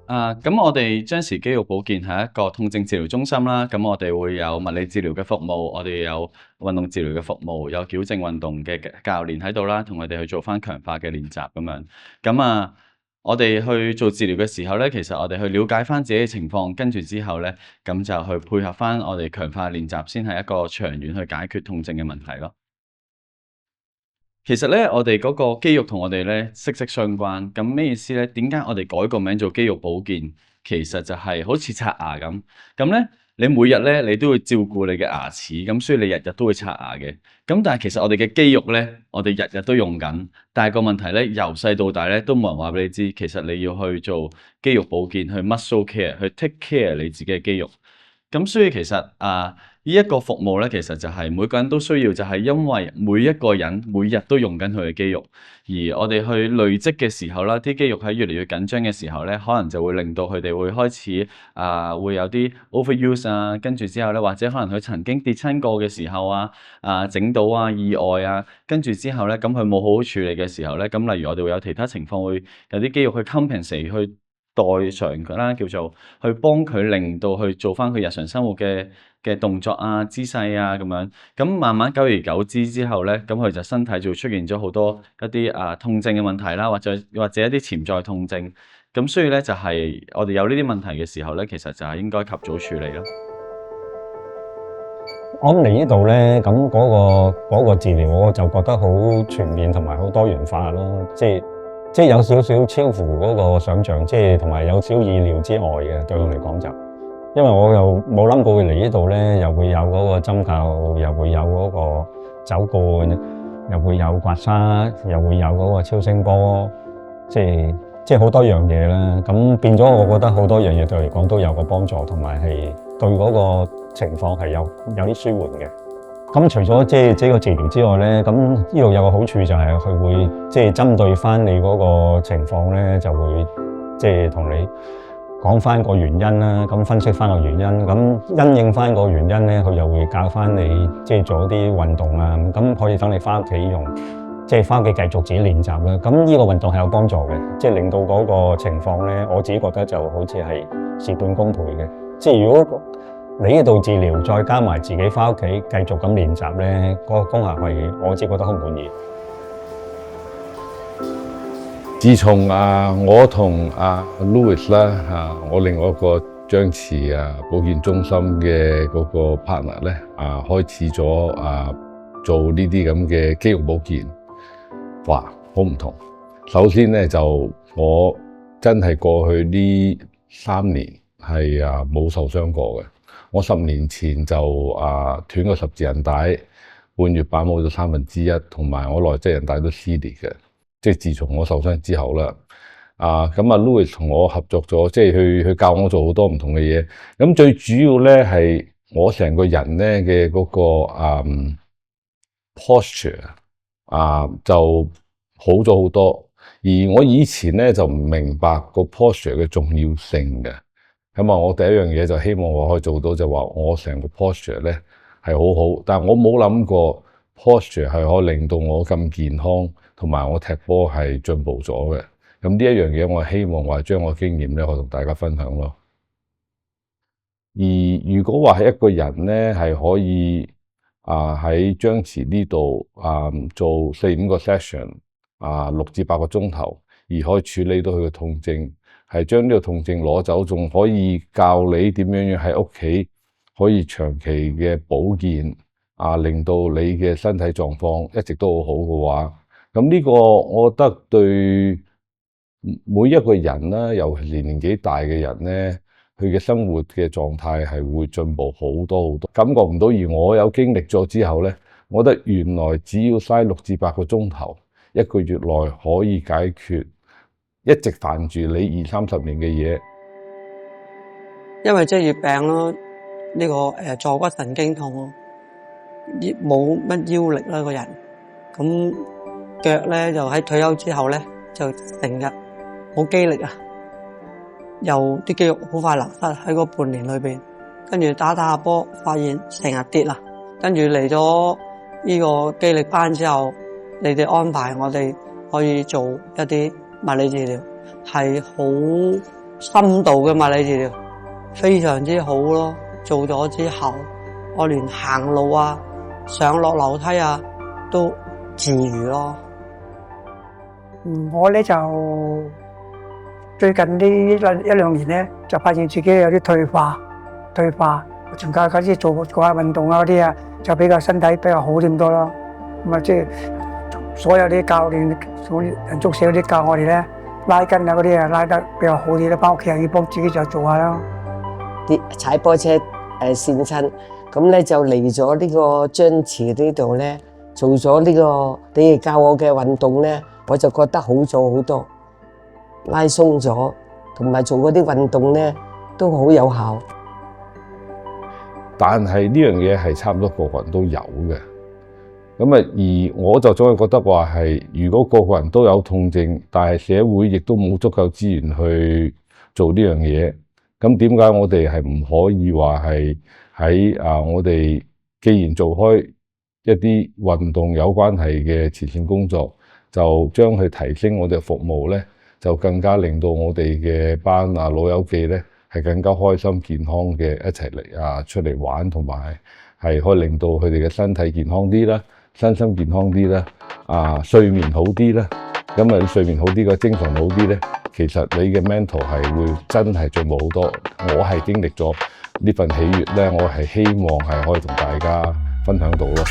咁我哋張氏肌肉保健係一個痛症治療中心啦。咁我哋會有物理治療嘅服務，我哋有運動治療嘅服務，有矯正運動嘅教練喺度啦，同我哋去做翻強化嘅練習咁樣。我哋去做治療嘅時候咧，其實我哋去了解翻自己嘅情況，跟住之後咧，咁就去配合翻我哋強化練習，先係一個長遠去解決痛症嘅問題咯。其實咧，我哋嗰個肌肉同我哋咧息息相關。咁咩意思咧？點解我哋改個名做肌肉保健？其實就係好似刷牙咁。咁咧，你每日咧你都會照顧你嘅牙齒，咁所以你日日都會刷牙嘅。咁但係其實我哋嘅肌肉咧，我哋日日都用緊。但係個問題咧，由細到大咧都冇人話俾你知，其實你要去做肌肉保健，去 muscle care，去 take care 你自己嘅肌肉。咁所以其實呢一個服務咧，其實就係每個人都需要，就係因為每一個人每日都用緊佢嘅肌肉，而我哋去累積嘅時候啦，啲肌肉喺越嚟越緊張嘅時候咧，可能就會令到佢哋會開始會有啲 overuse 啊，跟住之後咧，或者可能佢曾經跌親過嘅時候整到意外跟住之後咧，咁佢冇好好處理嘅時候咧，咁例如我哋會有其他情況，會有啲肌肉去 compensate 去代償佢啦，叫做去幫佢令到去做翻佢日常生活嘅動作姿勢咁樣。咁慢慢久而久之之後咧，咁佢就身體就出現咗好多一啲痛症嘅問題啦，或者一啲潛在痛症。咁所以咧就係我哋有呢啲問題嘅時候咧，其實就係應該及早處理咯。我諗嚟呢度咧，咁嗰個治療我就覺得好全面同埋好多元化咯，即係有少少超乎嗰個想象，即係同埋有少意料之外嘅，對我嚟講就，因為我又冇諗過會嚟呢度咧，又會有嗰個針灸，又會有嗰個走罐，又會有刮痧，又會有嗰個超聲波，即係好多樣嘢啦。咁變咗，我覺得好多樣嘢對我嚟講都有個幫助，同埋係對嗰個情況係有啲舒緩嘅。咁除咗即係個治療之外咧，咁呢度有個好處就係佢會即係針對翻你嗰個情況咧，就會即係同你講翻個原因啦，咁分析翻個原因，咁因應翻個原因咧，佢又會教翻你即係做一啲運動咁可以等你翻屋企用，即係翻屋企繼續自己練習啦。咁呢個運動係有幫助嘅，即係令到嗰個情況咧，我自己覺得就好似係事半功倍嘅。即係如果你呢度治療，再加埋自己翻屋企繼續咁練習咧，嗰個功效係我自己覺得好滿意。自從我同Louis 啦我另外一個張氏保健中心嘅嗰個 partner 咧開始咗做呢啲咁嘅肌肉保健，哇，好唔同。首先咧就我真係過去呢3年係冇受傷過嘅。我10年前就斷個十字韌帶，半月板冇咗1/3，同埋我內側韌帶都撕裂嘅。即係自從我受傷之後啦，Louis 同我合作咗，即係去教我做好多唔同嘅嘢。咁最主要咧係我成個人咧嘅嗰個posture就好咗好多。而我以前咧就唔明白個 posture 嘅重要性嘅。我第一樣嘢就希望我可以做到，就話我成個 posture 咧係好好，但係我冇諗過 posture 係可以令到我咁健康，同埋我踢波係進步咗嘅。咁呢一樣嘢，我希望話將我經驗咧，我同大家分享咯。而如果話係一個人咧，係可以喺張氏呢度做4-5個 session 6至8個鐘頭，而可以處理到佢嘅痛症。係將呢個痛症攞走，仲可以教你點樣喺屋企可以長期嘅保健令到你嘅身體狀況一直都好好嘅話，咁呢個我覺得對每一個人啦，尤其是年紀大嘅人咧，佢嘅生活嘅狀態係會進步好多好多，感覺唔到。而我有經歷咗之後咧，我覺得原來只要嘥6至8個鐘頭，1個月內可以解決一直煩住你20-30年嘅嘢。因為即係月病咯，呢個坐骨神經痛咯，冇乜腰力啦個人，咁腳咧就喺退休之後咧就成日冇肌力又啲肌肉好快流失喺嗰半年裏邊，跟住打下波發現成日跌啦，跟住嚟咗呢個肌力班之後，你哋安排我哋可以做一啲物理治療，係好深度嘅物理治療，非常之好咯。做咗之後，我連行路啊、上落樓梯啊都自如咯。我咧就最近呢一兩年咧，就發現自己有啲退化，仲加嗰啲做下運動啊嗰啲啊，就比較身體比較好啲多咯。咁啊，即係所有啲教練、人足社嗰啲教我哋咧，拉筋啊嗰啲啊拉得比較好啲啦，翻屋企又要幫自己就做下啦。啲踩波車跣親，咁咧就嚟咗呢個張池呢度咧，做咗呢個你哋教我嘅運動咧，我就覺得好咗好多，拉鬆咗，同埋做嗰啲運動咧都好有效。但係呢樣嘢係差唔多個個人都有嘅。咁啊，而我就總係覺得話係，如果個個人都有痛症，但係社會亦都冇足夠資源去做呢樣嘢，咁點解我哋係唔可以話係喺我哋既然做開一啲運動有關係嘅慈善工作，就將佢提升我哋嘅服務咧，就更加令到我哋嘅班老友記咧係更加開心健康嘅一齊嚟出嚟玩，同埋係可以令到佢哋嘅身體健康啲啦，身心健康啲啦，睡眠好啲啦。咁啊，睡眠好啲，個精神好啲咧，其實你嘅 mental 係會真係進步好多。我係經歷咗呢份喜悅咧，我係希望係可以同大家分享到咯。